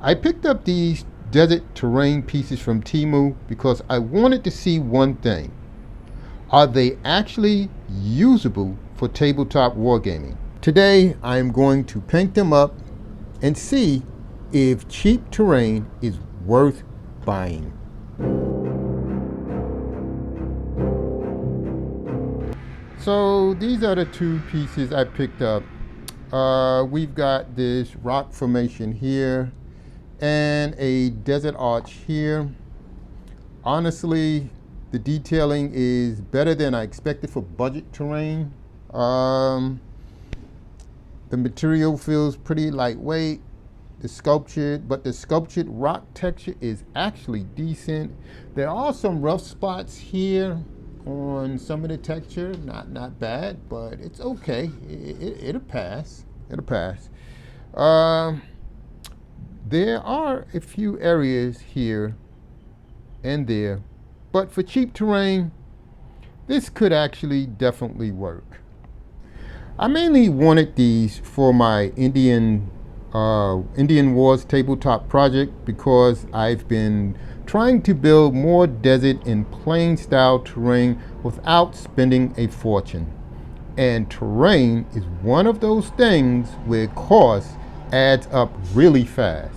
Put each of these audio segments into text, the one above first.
I picked up these desert terrain pieces from Temu because I wanted to see one thing. Are they actually usable for tabletop wargaming? Today I am going to paint them up and see if cheap terrain is worth buying. So these are the two pieces I picked up. We've got this rock formation here and a desert arch here. Honestly, the detailing is better than I expected for budget terrain. The material feels pretty lightweight. The sculptured rock texture is actually decent. There are some rough spots here on some of the texture. Not bad, but it's okay. It'll pass. It'll pass. There are a few areas here and there, but for cheap terrain, this could actually definitely work. I mainly wanted these for my Indian Wars tabletop project because I've been trying to build more desert and plain style terrain without spending a fortune. And terrain is one of those things where cost adds up really fast.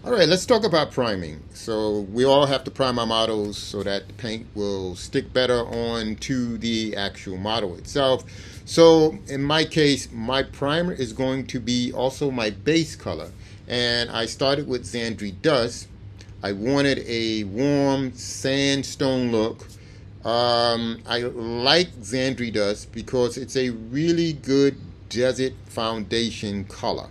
All right, let's talk about priming. So we all have to prime our models so that the paint will stick better onto the actual model itself. So in my case, my primer is going to be also my base color. And I started with Zandri Dust. I wanted a warm sandstone look. I like Zandri Dust because it's a really good desert foundation color.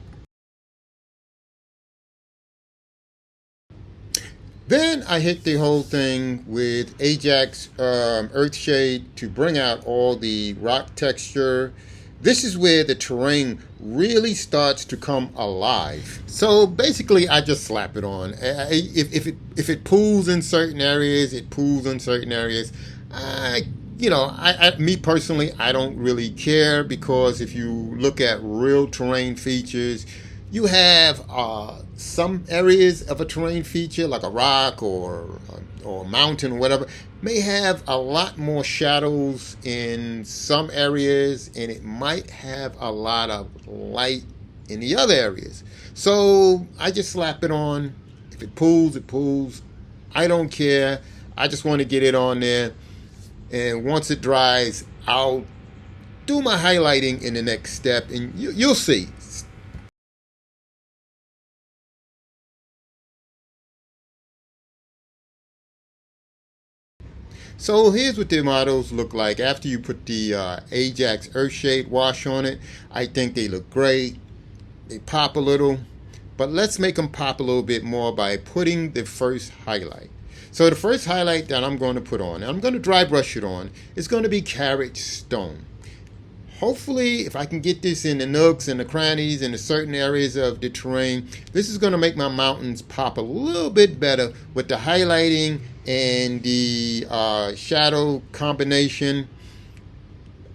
Then I hit the whole thing with Ajax Earthshade to bring out all the rock texture. This is where the terrain really starts to come alive. So basically, I just slap it on. If it pools in certain areas, it pools in certain areas. Me personally, I don't really care because if you look at real terrain features, you have some areas of a terrain feature like a rock or a mountain or whatever may have a lot more shadows in some areas and it might have a lot of light in the other areas. So I just slap it on. If it pools, it pools. I don't care. I just want to get it on there. And once it dries, I'll do my highlighting in the next step and you'll see. So here's what the models look like after you put the Ajax Earthshade wash on it. I think they look great. They pop a little, but let's make them pop a little bit more by putting the first highlight. So the first highlight that I'm going to put on, and I'm going to dry brush it on, is going to be Carrot Stone. Hopefully, if I can get this in the nooks and the crannies and the certain areas of the terrain, this is going to make my mountains pop a little bit better with the highlighting and the shadow combination.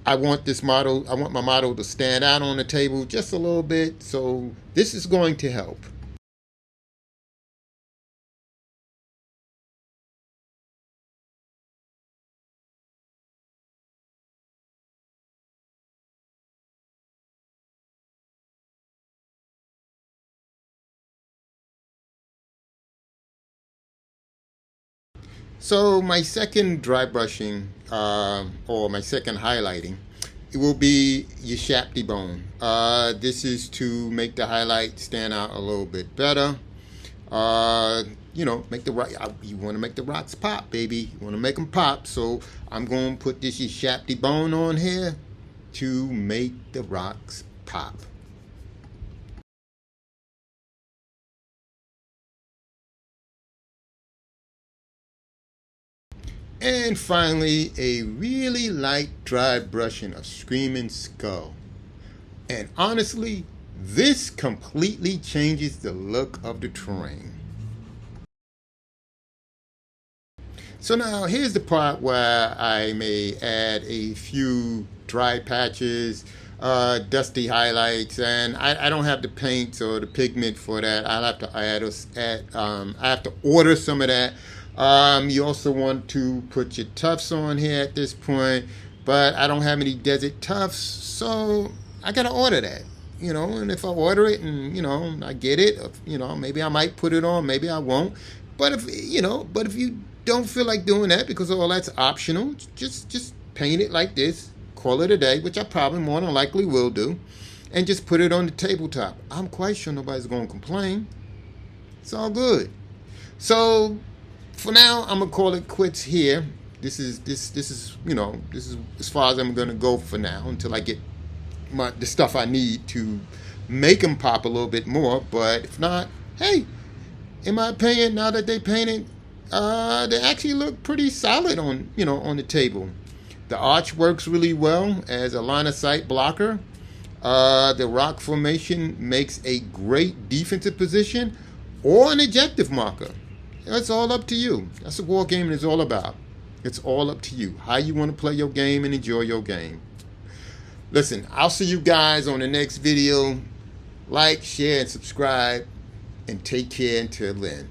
I want my model to stand out on the table just a little bit, so this is going to help. So my second dry brushing, or my second highlighting, it will be your Shapti bone. This is to make the highlight stand out a little bit better. Make the rock. You want to make the rocks pop, baby. You want to make them pop. So I'm going to put this Shapti bone on here to make the rocks pop. And finally, a really light dry brushing of Screaming Skull. And honestly, this completely changes the look of the terrain. So now here's the part where I may add a few dry patches. dusty highlights, and I don't have the paints or the pigment for that. I'll have to I have to order some of that. You also want to put your tufts on here at this point, but I don't have any desert tufts, so I gotta order that. And if I order it and I get it, maybe I might put it on, maybe I won't. But if you don't feel like doing that because all that's optional, just paint it like this, call it a day, which I probably more than likely will do, and just put it on the tabletop. I'm quite sure nobody's gonna complain. It's all good. So for now, I'm gonna call it quits here. This is as far as I'm gonna go for now until I get the stuff I need to make them pop a little bit more. But if not, hey, in my opinion, now that they painted, they actually look pretty solid on the table. The arch works really well as a line of sight blocker. The rock formation makes a great defensive position or an objective marker. That's all up to you. That's what wargaming is all about. It's all up to you. How you want to play your game and enjoy your game. Listen, I'll see you guys on the next video. Like, share, and subscribe. And take care until then.